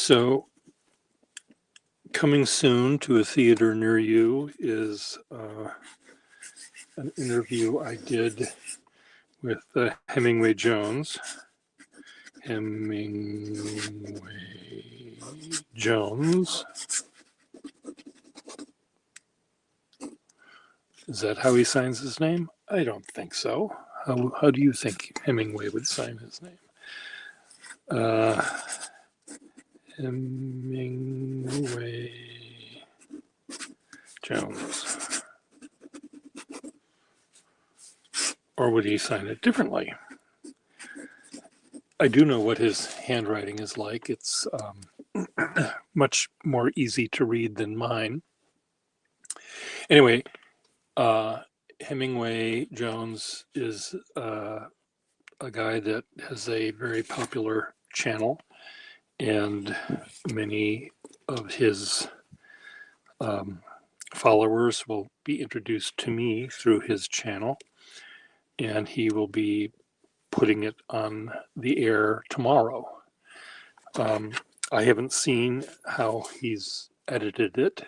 So, coming soon to a theater near you is an interview I did with Hemingway Jones. Hemingway Jones. Is that how he signs his name? I don't think so. How do you think Hemingway would sign his name? Hemingway Jones. Or would he sign it differently? I do know what his handwriting is like. It's much more easy to read than mine. Anyway, Hemingway Jones is a guy that has a very popular channel, and many of his followers will be introduced to me through his channel, and he will be putting it on the air tomorrow. I haven't seen how he's edited it,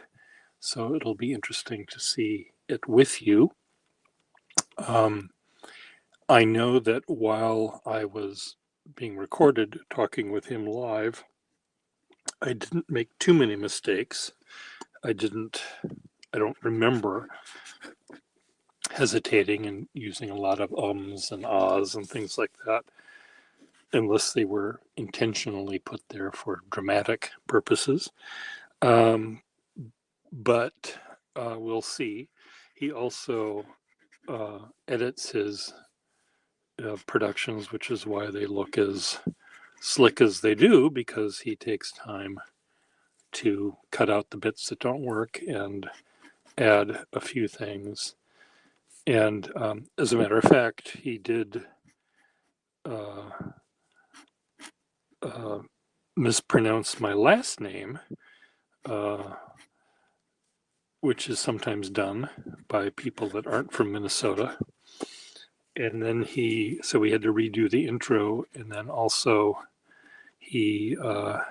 so it'll be interesting to see it with you. I know that while I was being recorded talking with him live, I didn't make too many mistakes. I don't remember hesitating and using a lot of ums and ahs and things like that, unless they were intentionally put there for dramatic purposes. But we'll see. He also edits his productions, which is why they look as slick as they do, because he takes time to cut out the bits that don't work and add a few things. And as a matter of fact, he did mispronounce my last name, which is sometimes done by people that aren't from Minnesota. And then so we had to redo the intro, and then also he had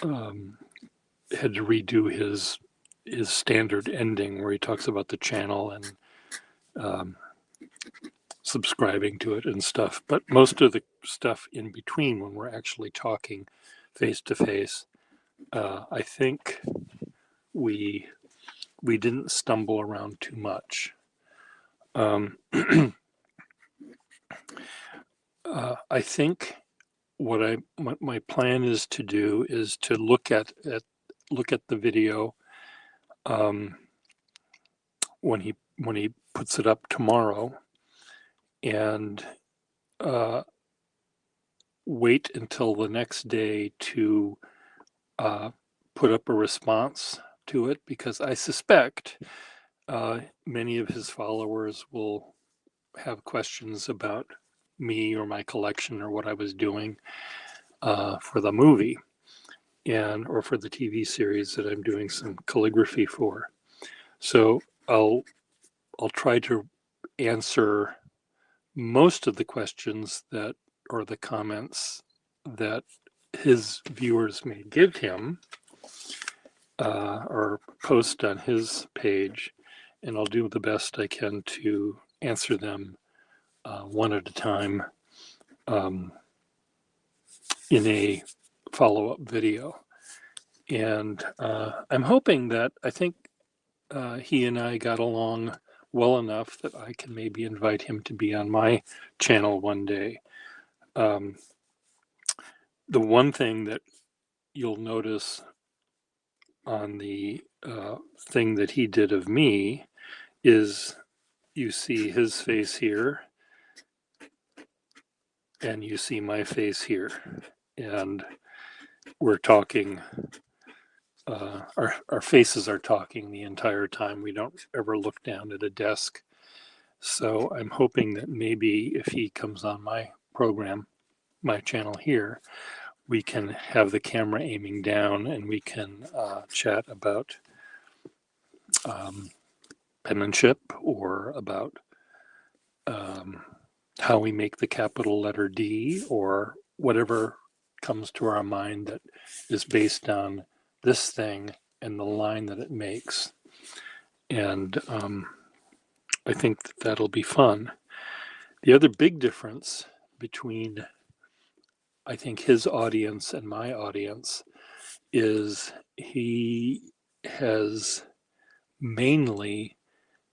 to redo his standard ending where he talks about the channel and subscribing to it and stuff. But most of the stuff in between, when we're actually talking face to face, I think we didn't stumble around too much. I think what my plan is to do is to look at the video when he puts it up tomorrow, and wait until the next day to put up a response to it, because I suspect many of his followers will have questions about me or my collection or what I was doing for the movie or for the TV series that I'm doing some calligraphy for. So I'll try to answer most of the questions or the comments that his viewers may give him or post on his page, and I'll do the best I can to answer them one at a time in a follow-up video. And I'm hoping that I think he and I got along well enough that I can maybe invite him to be on my channel one day. The one thing that you'll notice on the thing that he did of me is you see his face here and you see my face here, and we're talking, our faces are talking the entire time. We don't ever look down at a desk. So I'm hoping that maybe if he comes on my program, my channel here, we can have the camera aiming down and we can chat about penmanship, or about how we make the capital letter D, or whatever comes to our mind that is based on this thing and the line that it makes. And I think that that'll be fun. The other big difference between, I think, his audience and my audience is he has mainly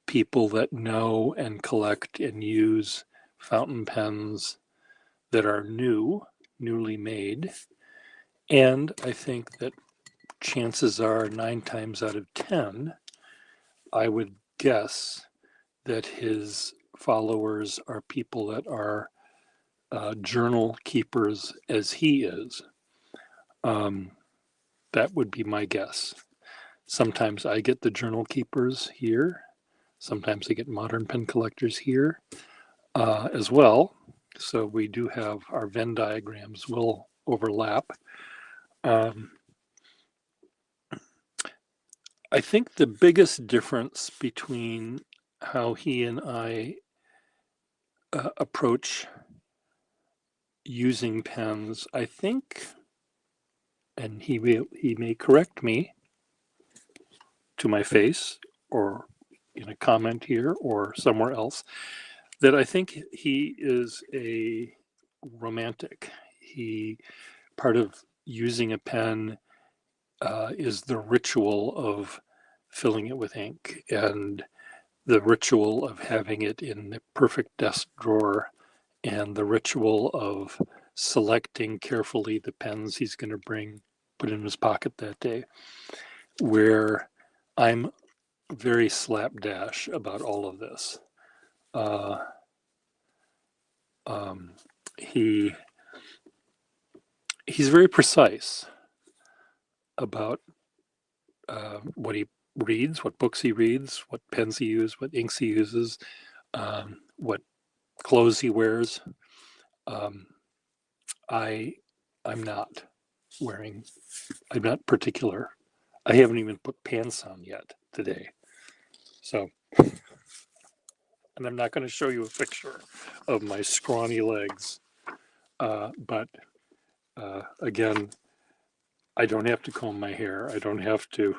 people that know and collect and use fountain pens that are newly made. And I think that chances are 9 times out of 10, I would guess that his followers are people that are journal keepers as he is. That would be my guess. Sometimes I get the journal keepers here. Sometimes I get modern pen collectors here as well. So we do have our Venn diagrams will overlap. I think the biggest difference between how he and I approach using pens, I think, and he may correct me to my face or in a comment here or somewhere else, that I think he is a romantic. Part of using a pen is the ritual of filling it with ink and the ritual of having it in the perfect desk drawer and the ritual of selecting carefully the pens he's going to put in his pocket that day, where I'm very slapdash about all of this. He's very precise about what he reads, what books he reads, what pens he uses, what inks he uses, what clothes he wears. I'm not particular. I haven't even put pants on yet today. So, and I'm not going to show you a picture of my scrawny legs. But again, I don't have to comb my hair. I don't have to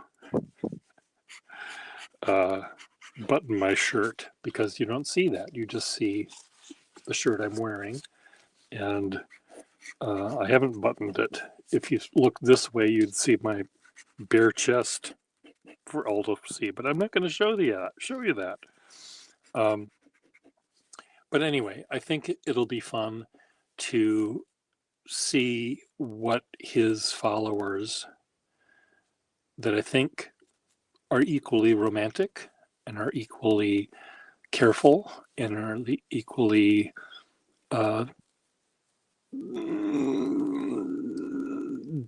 button my shirt because you don't see that. You just see the shirt I'm wearing. And I haven't buttoned it. If you look this way, you'd see my bare chest for all to see, but I'm not going to show you that. But anyway, I think it'll be fun to see what his followers that I think are equally romantic and are equally careful and are equally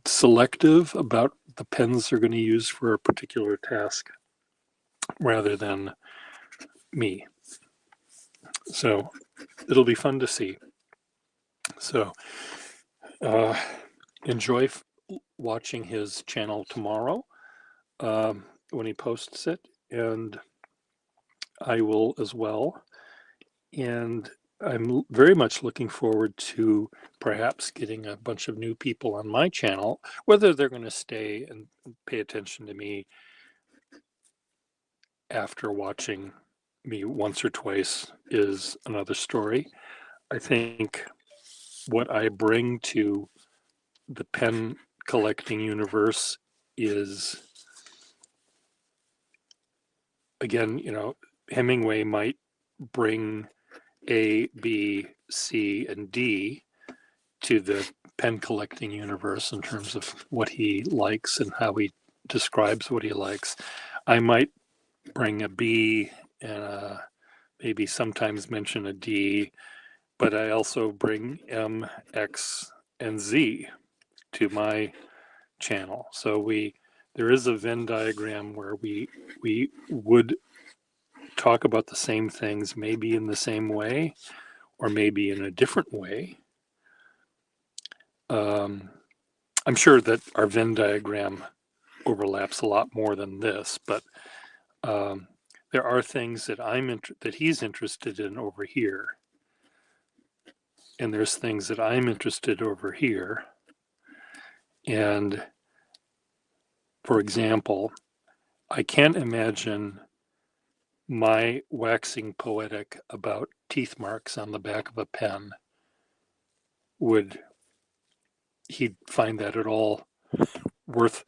selective about the pens they're going to use for a particular task rather than me. So it'll be fun to see. So enjoy watching his channel tomorrow when he posts it, and I will as well. And I'm very much looking forward to perhaps getting a bunch of new people on my channel. Whether they're going to stay and pay attention to me after watching me once or twice is another story. I think what I bring to the pen collecting universe is, again, Hemingway might bring A, B, C, and D to the pen collecting universe in terms of what he likes and how he describes what he likes. I might bring a B and maybe sometimes mention a D, but I also bring M, X, and Z to my channel. So there is a Venn diagram where we would talk about the same things, maybe in the same way, or maybe in a different way. I'm sure that our Venn diagram overlaps a lot more than this, but there are things that he's interested in over here, and there's things that I'm interested over here, And for example, I can't imagine my waxing poetic about teeth marks on the back of a pen. Would he find that at all worth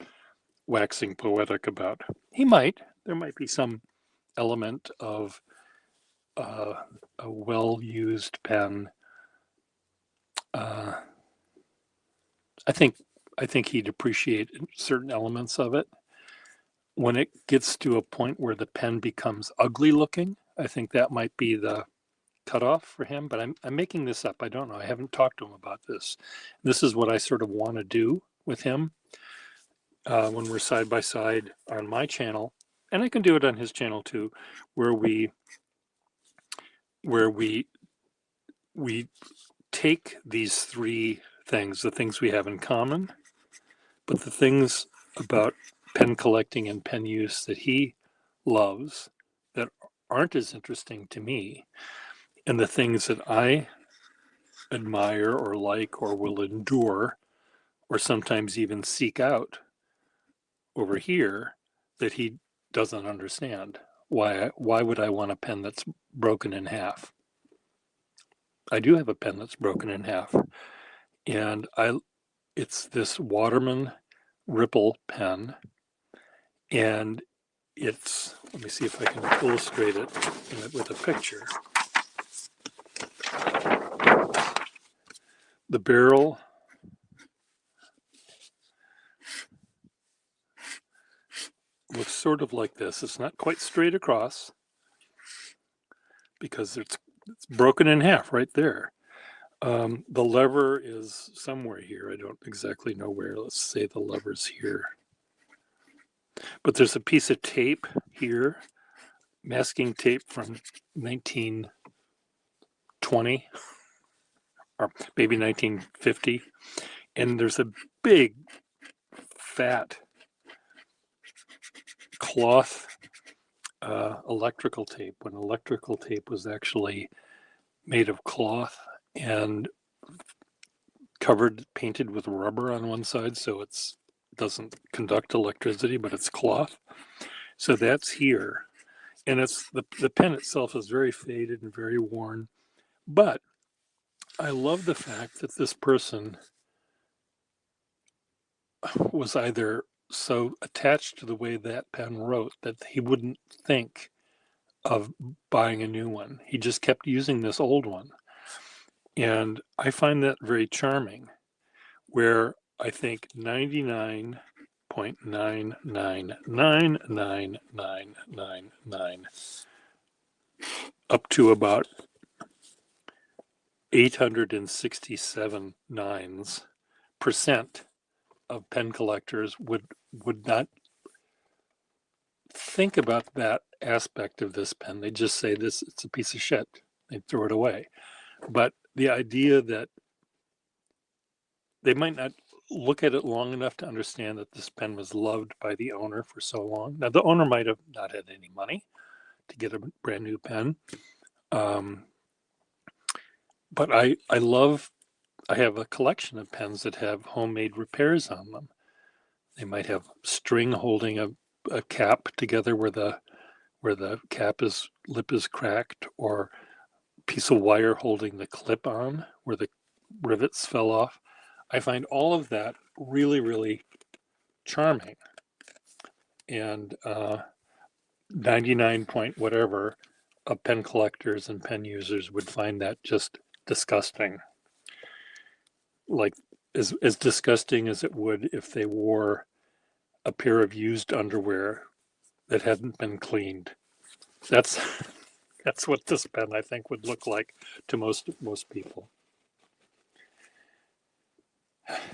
waxing poetic about? He might. There might be some element of a well-used pen. I think he'd appreciate certain elements of it. When it gets to a point where the pen becomes ugly looking, I think that might be the cutoff for him. But I'm making this up. I don't know. I haven't talked to him about this. This is what I sort of want to do with him when we're side by side on my channel, and I can do it on his channel too, where we take these three things, the things we have in common, but the things about pen collecting and pen use that he loves that aren't as interesting to me, and the things that I admire or like or will endure or sometimes even seek out over here that he doesn't understand. Why would I want a pen that's broken in half? I do have a pen that's broken in half, and it's this Waterman Ripple pen, and it's, let me see if I can illustrate it with a picture. The barrel looks sort of like this. It's not quite straight across because it's broken in half right there. The lever is somewhere here. I don't exactly know where. Let's say the lever's here. But there's a piece of tape here, masking tape from 1920 or maybe 1950. And there's a big, fat cloth electrical tape, when electrical tape was actually made of cloth and painted with rubber on one side, so it doesn't conduct electricity, but it's cloth. So that's here, and it's the pen itself is very faded and very worn, but I love the fact that this person was either so attached to the way that pen wrote that he wouldn't think of buying a new one. He just kept using this old one. And I find that very charming, where I think 99.9999999 up to about 867 9% of pen collectors would not think about that aspect of this pen. They just say it's a piece of shit. They throw it away. But the idea that they might not look at it long enough to understand that this pen was loved by the owner for so long. Now, the owner might have not had any money to get a brand new pen. But I have a collection of pens that have homemade repairs on them. They might have string holding a cap together where the lip is cracked, or piece of wire holding the clip on where the rivets fell off. I find all of that really, really charming. And 99 point whatever of pen collectors and pen users would find that just disgusting. Like as disgusting as it would if they wore a pair of used underwear that hadn't been cleaned. That's what this pen, I think, would look like to most people.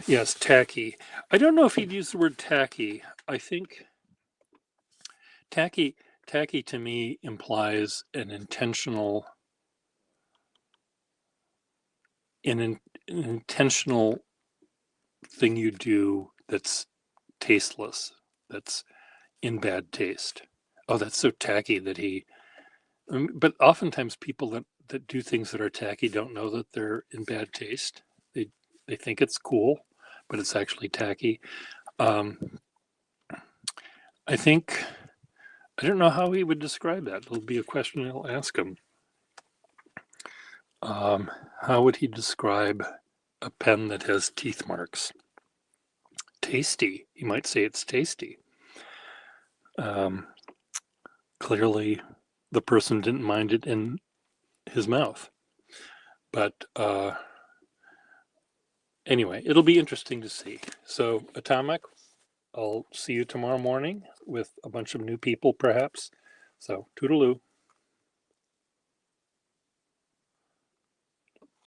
Yes, tacky. I don't know if he'd use the word tacky. I think tacky to me implies an intentional thing you do that's tasteless, that's in bad taste. Oh, that's so tacky that he. But oftentimes people that do things that are tacky don't know that they're in bad taste. They think it's cool but it's actually tacky. Um, I think, I don't know how he would describe that. It'll be a question I'll ask him. How would he describe a pen that has teeth marks? Tasty. He might say it's tasty. Clearly, the person didn't mind it in his mouth. But anyway, it'll be interesting to see. So, Atomic, I'll see you tomorrow morning with a bunch of new people, perhaps. So, toodaloo.